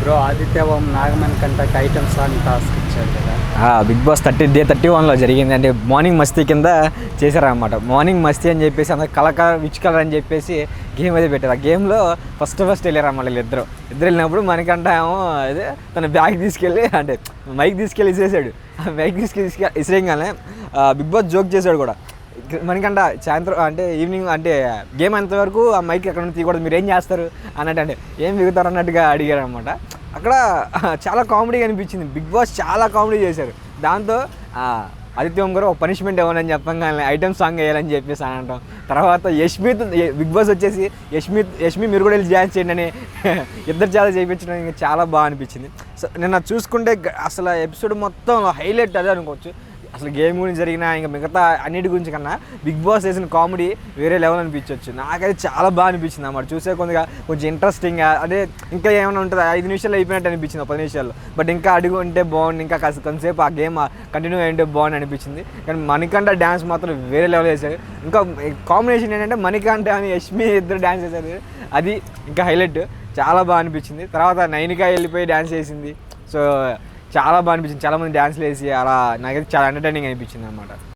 Bro Aditya ఓం నాగమణికంటకి item song task ఇచ్చాడు కదా. Big boss 31లో జరిగింది. అంటే మార్నింగ్ మస్తీ కింద చేశారనమాట. మార్నింగ్ మస్తీ అని చెప్పేసి అందరు కలర్ విచ్ కలర్ అని చెప్పేసి గేమ్ అయితే పెట్టారు. ఆ గేమ్లో ఫస్ట్ వెళ్ళారన్నమాట వీళ్ళిద్దరు. వెళ్ళినప్పుడు మనకంట ఏమో అదే తన బ్యాగ్ తీసుకెళ్ళి అంటే మైక్ తీసుకెళ్ళి ఇసేసాడు. ఆ మైక్ తీసుకెళ్ళి ఇసేయగానే బిగ్ బాస్ జోక్ చేశాడు కూడా. మనకంట సాయంత్రం అంటే ఈవినింగ్ అంటే గేమ్ అంతవరకు ఆ మైక్ ఎక్కడ నుంచి తీయకూడదు, మీరు ఏం చేస్తారు అన్నట్టు, అంటే ఏం మిగుతారు అన్నట్టుగా అడిగారు అనమాట. అక్కడ చాలా కామెడీగా అనిపించింది. బిగ్ బాస్ చాలా కామెడీ చేశారు. దాంతో ఆదిత్య ఓం గారు ఒక పనిష్మెంట్ ఇవ్వనని చెప్పంగానే ఐటమ్ సాంగ్ వేయాలని చెప్పేసి అని అంటాం. తర్వాత యష్మిత్ బిగ్ బాస్ వచ్చేసి యష్మి మీరు కూడా వెళ్ళి డ్యాన్స్ చేయండి అని ఇద్దరు చాలా చేయించడం చాలా బాగా అనిపించింది. సో నిన్న చూసుకుంటే అసలు ఎపిసోడ్ మొత్తం హైలైట్ అదే అనుకోవచ్చు. అసలు గేమ్ గురించి జరిగిన ఇంకా మిగతా అన్నిటి గురించి కన్నా బిగ్ బాస్ వేసిన కామెడీ వేరే లెవెల్ అనిపించవచ్చు. నాకైతే చాలా బాగా అనిపించింది అన్నమాట. చూసే కొంచెం ఇంట్రెస్టింగ్గా అదే ఇంకా ఏమైనా ఉంటుంది 5 నిమిషాలు అయిపోయినట్టు అనిపించింది, 10 నిమిషాలు. బట్ ఇంకా అడుగు ఉంటే బాగుంది, ఇంకా కొంతసేపు ఆ గేమ్ కంటిన్యూ అయ్యింటే బాగుంది అనిపించింది. కానీ మణికంఠ డ్యాన్స్ మాత్రం వేరే లెవెల్ వేశారు. ఇంకా కాంబినేషన్ ఏంటంటే మణికంఠ అని యష్మి ఇద్దరు డ్యాన్స్ చేశారు. అది ఇంకా హైలైట్, చాలా బాగా అనిపించింది. తర్వాత నైనిక వెళ్ళిపోయి డ్యాన్స్ చేసింది. సో చాలా బాగా అనిపించింది. చాలామంది డ్యాన్స్లు వేసి అలా నాకైతే చాలా ఎంటర్టైనింగ్ అనిపించింది అనమాట.